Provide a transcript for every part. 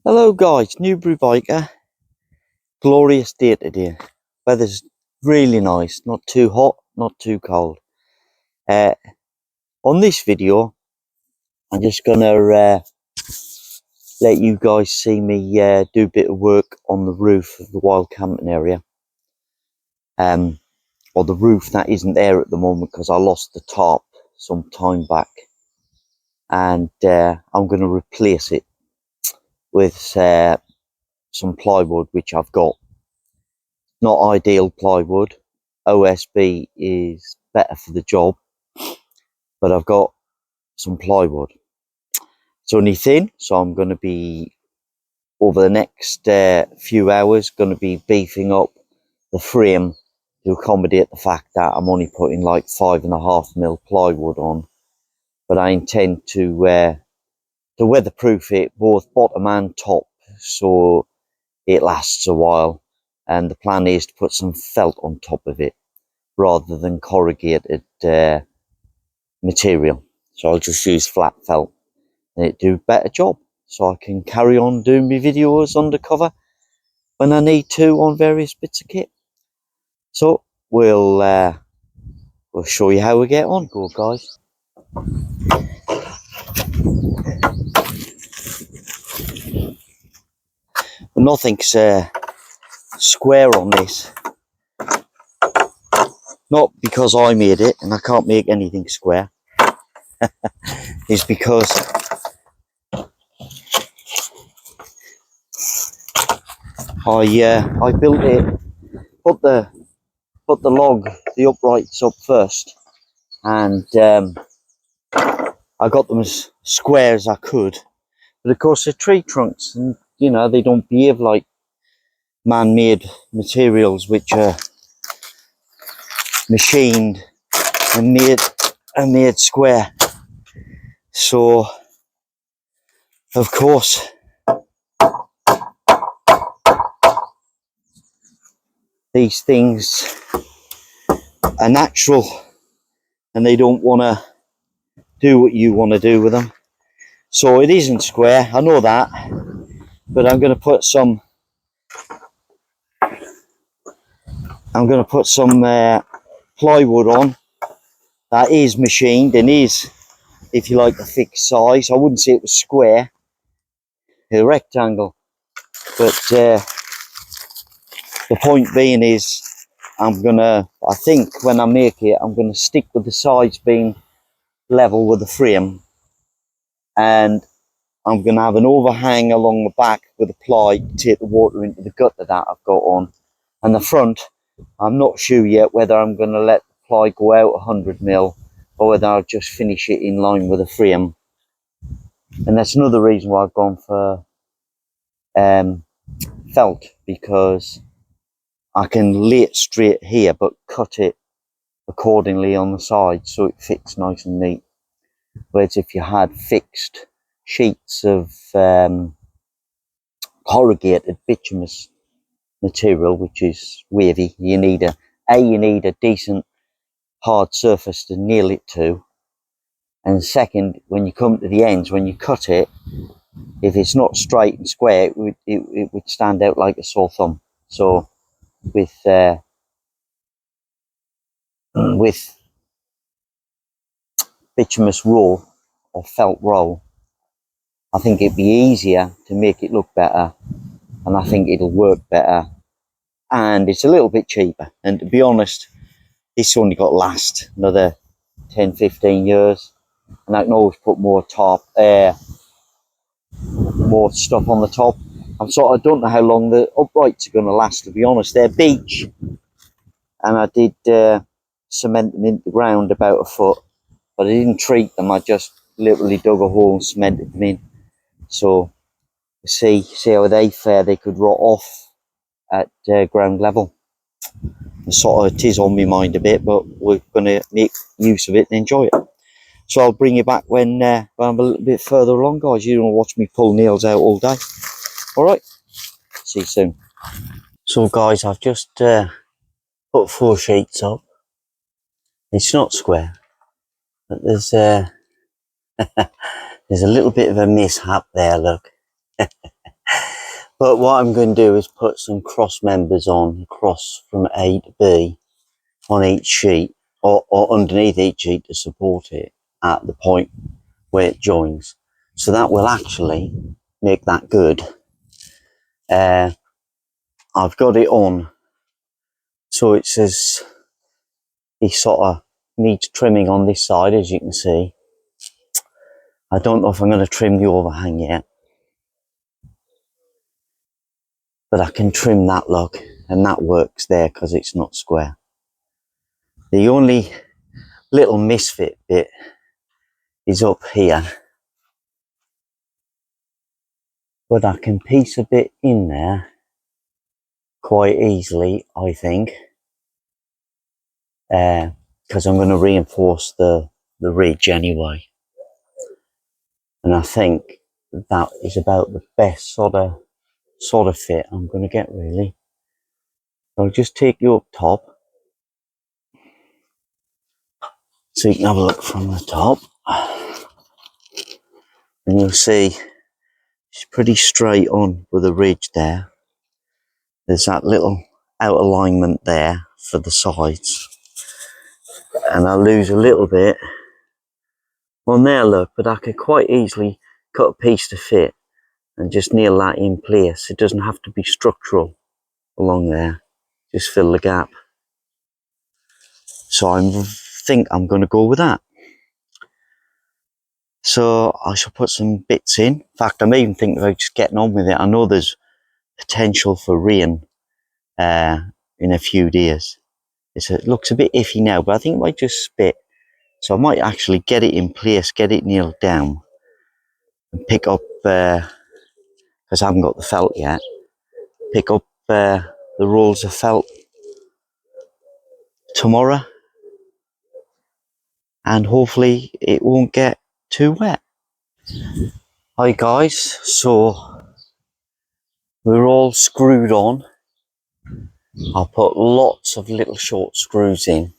Hello guys, Newbury Biker. Glorious day today. Weather's really nice, not too hot, not too cold. On this video, I'm just gonna let you guys see me do a bit of work on the roof of the wild camping area. Or the roof that isn't there at the moment because I lost the tarp some time back. And I'm gonna replace it with some plywood which I've got. Not ideal plywood. OSB is better for the job, but I've got some plywood. It's only thin, so I'm going to be, over the next few hours, going to be beefing up the frame to accommodate the fact that I'm only putting like 5.5mm plywood on. But I intend to weatherproof it, both bottom and top, so it lasts a while. And the plan is to put some felt on top of it rather than corrugated material. So I'll just use flat felt and it do a better job, so I can carry on doing my videos undercover when I need to on various bits of kit. So we'll show you how we get on. Go guys. Nothing's square on this, not because I made it and I can't make anything square. It's because I built it, put the log, the uprights up first, and I got them as square as I could. But of course they're tree trunks, and you know they don't behave like man-made materials which are machined and made square. So of course these things are natural and they don't want to do what you want to do with them. So it isn't square, I know that, but I'm going to put some plywood on that is machined and is, if you like, a fixed size. I wouldn't say it was square, a rectangle, but the point being is I think when I make it, I'm gonna stick with the sides being level with the frame, and I'm gonna have an overhang along the back with a ply to take the water into the gutter that I've got on. And the front, I'm not sure yet whether I'm gonna let the ply go out 100mm or whether I'll just finish it in line with the frame. And that's another reason why I've gone for felt, because I can lay it straight here but cut it accordingly on the side so it fits nice and neat. Whereas if you had fixed sheets of corrugated bituminous material, which is wavy, you need a decent hard surface to nail it to, and second, when you come to the ends, when you cut it, if it's not straight and square, it would stand out like a sore thumb. So with bituminous roll or felt roll, I think it'd be easier to make it look better, and I think it'll work better, and it's a little bit cheaper. And to be honest, this only got to last another 10-15 years, and I can always put more more stuff on the top. I don't know how long the uprights are going to last, to be honest. They're beech, and I did cement them into the ground about 1 foot, but I didn't treat them. I just literally dug a hole and cemented them in. So see how they fare. They could rot off at ground level. And sort of it is on my mind a bit, but we're going to make use of it and enjoy it. So I'll bring you back when I'm a little bit further along, guys. You don't watch me pull nails out all day. All right, see you soon. So guys, I've just put 4 sheets up. It's not square, but there's there's a little bit of a mishap there, look. But what I'm going to do is put some cross members on, across from A to B on each sheet, or underneath each sheet to support it at the point where it joins. So that will actually make that good. I've got it on, so it says he sort of needs trimming on this side, as you can see. I don't know if I'm going to trim the overhang yet, but I can trim that, look, and that works there because it's not square. The only little misfit bit is up here, but I can piece a bit in there quite easily, I think, because I'm going to reinforce the ridge anyway. And I think that is about the best sort of fit I'm going to get, really. I'll just take you up top so you can have a look from the top, and you'll see it's pretty straight on with a ridge there. There's that little out alignment there for the sides, and I lose a little bit on there, look, but I could quite easily cut a piece to fit and just nail that in place. It doesn't have to be structural along there, just fill the gap. So I think I'm going to go with that. So I shall put some bits in. In fact, I'm even thinking about just getting on with it. I know there's potential for rain in a few days. It looks a bit iffy now, but I think it might just spit. So I might actually get it in place, get it nailed down, and pick up, because I haven't got the felt yet, pick up the rolls of felt tomorrow, and hopefully it won't get too wet. Hi guys, so we're all screwed on. I'll put lots of little short screws in,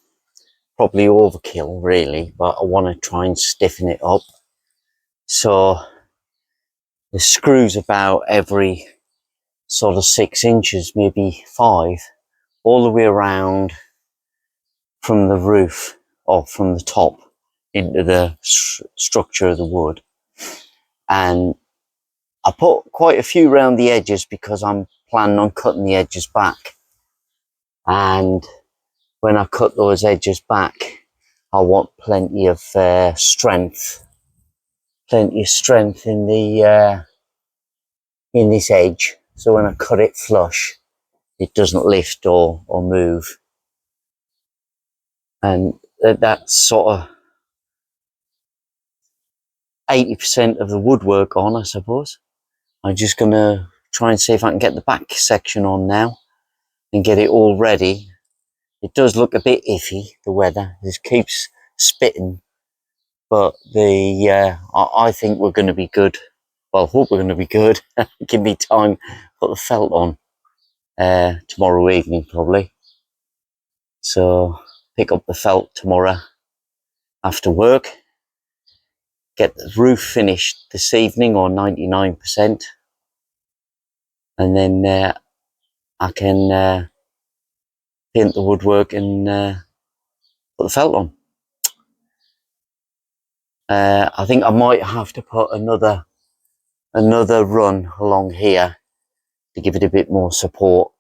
probably overkill really, but I want to try and stiffen it up. So the screws about every sort of 6 inches, maybe 5, all the way around from the roof, or from the top into the structure of the wood. And I put quite a few around the edges because I'm planning on cutting the edges back. And when I cut those edges back, I want plenty of strength in the in this edge, so when I cut it flush, it doesn't lift or move. And that's sort of 80% of the woodwork on, I suppose. I'm just going to try and see if I can get the back section on now and get it all ready. It does look a bit iffy, the weather. It keeps spitting, but I think we're going to be good. Well, I hope we're going to be good. Give me time to put the felt on tomorrow evening, probably. So pick up the felt tomorrow after work. Get the roof finished this evening, or 99%. And then I can paint the woodwork and put the felt on. I think I might have to put another run along here to give it a bit more support.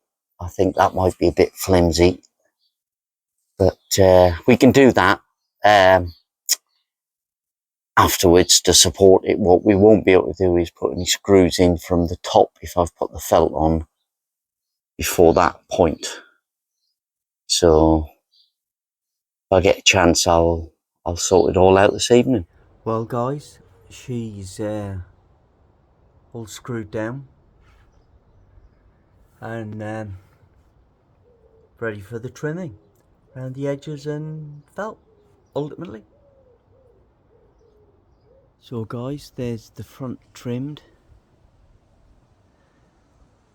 I think that might be a bit flimsy, but we can do that afterwards to support it. What we won't be able to do is put any screws in from the top if I've put the felt on before that point. So if I get a chance, I'll sort it all out this evening. Well guys, she's all screwed down and ready for the trimming around the edges and felt, ultimately. So guys, there's the front trimmed,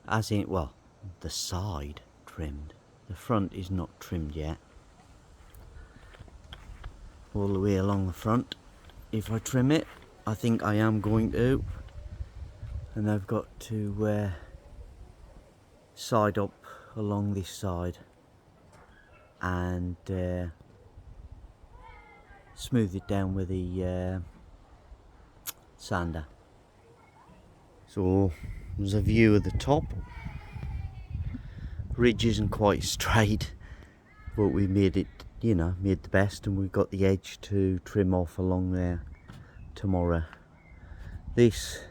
as in, well, the side trimmed. The front is not trimmed yet. All the way along the front. If I trim it, I think I am going to, and I've got to side up along this side and smooth it down with the sander. So there's a view of the top. Ridge isn't quite straight, but we made it, you know, made the best, and we've got the edge to trim off along there tomorrow. This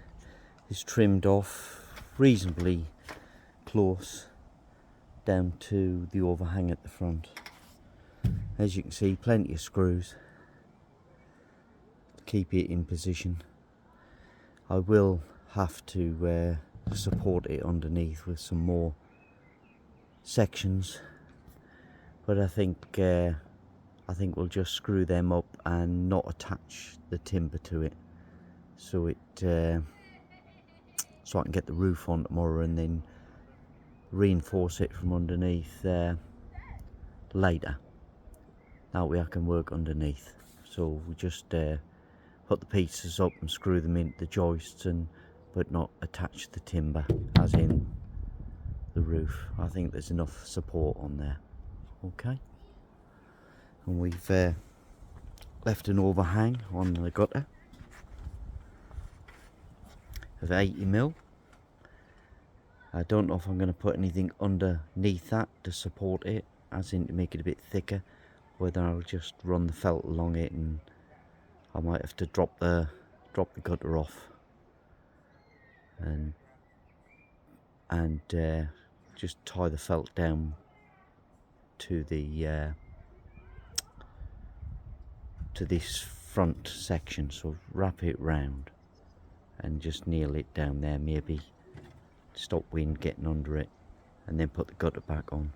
is trimmed off reasonably close down to the overhang at the front. As you can see, plenty of screws to keep it in position. I will have to support it underneath with some more sections, but I think we'll just screw them up and not attach the timber to it, so I can get the roof on tomorrow and then reinforce it from underneath later. That way I can work underneath. So we just put the pieces up and screw them into the joists, but not attach the timber as in the roof. I think there's enough support on there. Okay, and we've left an overhang on the gutter of 80mm. I don't know if I'm going to put anything underneath that to support it, as in to make it a bit thicker, whether I'll just run the felt along it, and I might have to drop the gutter off and just tie the felt down to the to this front section. So wrap it round and just nail it down there, maybe stop wind getting under it, and then put the gutter back on.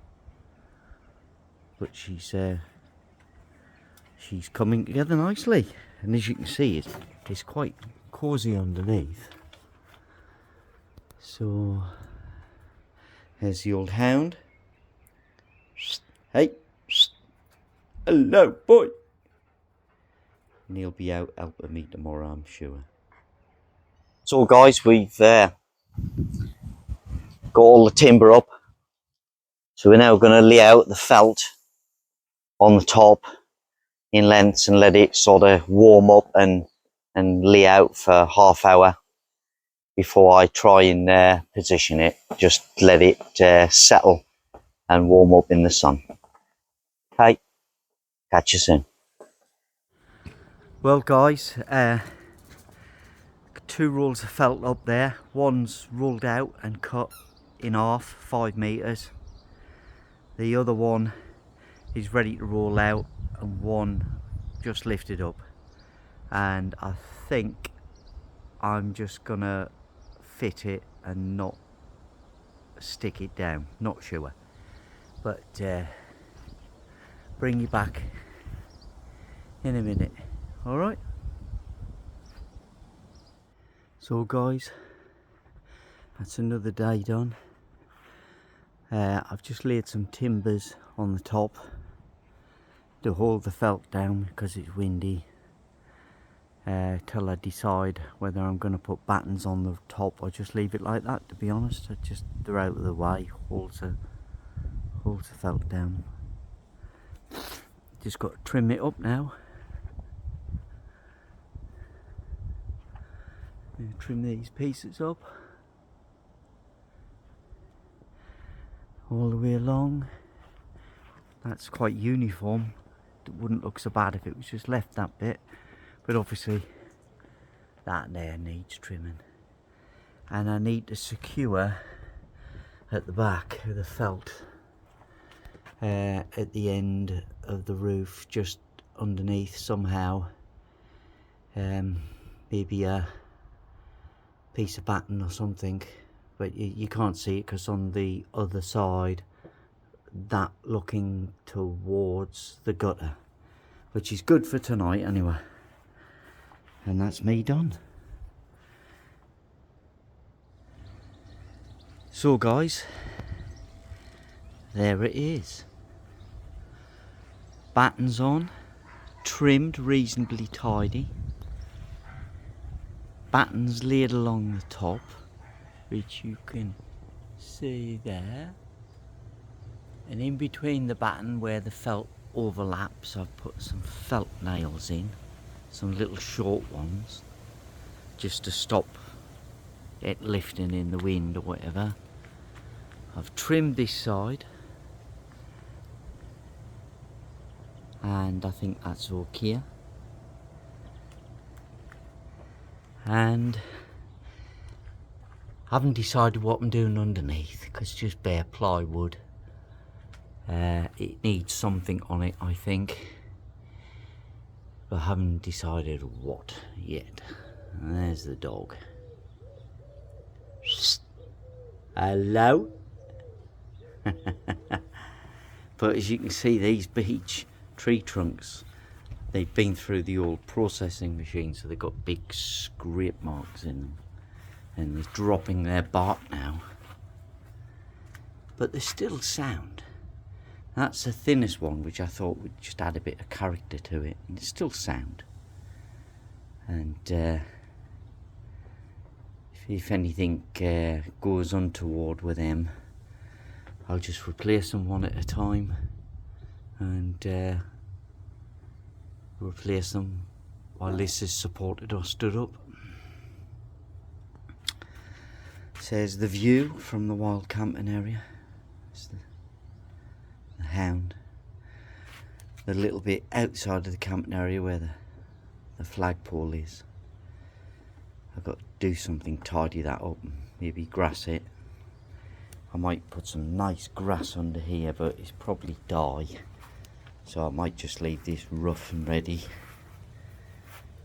But she's coming together nicely, and as you can see, it's quite cosy underneath. So there's the old hound. Hey, hello boy. And he'll be out helping me tomorrow, I'm sure. So guys, we've got all the timber up, so we're now going to lay out the felt on the top in lengths and let it sort of warm up and lay out for half hour before I try and position it. Just let it settle and warm up in the sun. Okay, catch you soon. Well guys, 2 rolls of felt up there. One's rolled out and cut in half, 5 meters. The other one is ready to roll out, and one just lifted up. And I think I'm just gonna fit it and not stick it down, not sure, but bring you back in a minute. All right, so guys, that's another day done. I've just laid some timbers on the top to hold the felt down because it's windy, till I decide whether I'm going to put battens on the top or just leave it like that. To be honest, they're out of the way, holds the felt down. Just got to trim it up now. Trim these pieces up all the way along. That's quite uniform. It wouldn't look so bad if it was just left that bit, but obviously that there needs trimming. And I need to secure at the back of the felt at the end of the roof, just underneath somehow, maybe a piece of batten or something, but you can't see it because on the other side, that looking towards the gutter, which is good for tonight anyway. And that's me done. So guys, there it is. Battens on, trimmed reasonably tidy. Battens laid along the top, which you can See there? And in between the batten where the felt overlaps, I've put some felt nails in, some little short ones, just to stop it lifting in the wind or whatever. I've trimmed this side, and I think that's okay. And I haven't decided what I'm doing underneath, because it's just bare plywood. It needs something on it, I think, but I haven't decided what yet. And there's the dog. Hello. But as you can see, these beech tree trunks, they've been through the old processing machine, so they've got big scrape marks in them, and they're dropping their bark now, but they're still sound. That's the thinnest one, which I thought would just add a bit of character to it, and it's still sound. And if anything goes untoward with them, I'll just replace them one at a time, and replace them while this is supported or stood up. Says the view from the wild camping area. It's the hound. The little bit outside of the camping area where the flagpole is. I've got to do something, tidy that up, maybe grass it. I might put some nice grass under here, but it's probably die, so I might just leave this rough and ready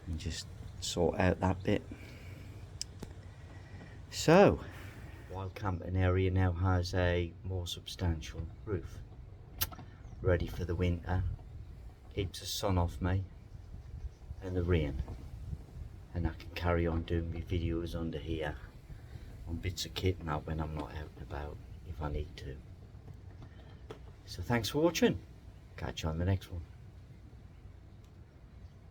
and just sort out that bit. So, wild camping area now has a more substantial roof, ready for the winter. Keeps the sun off me and the rain, and I can carry on doing my videos under here on bits of kit and that when I'm not out and about, if I need to. So thanks for watching. Catch you on the next one.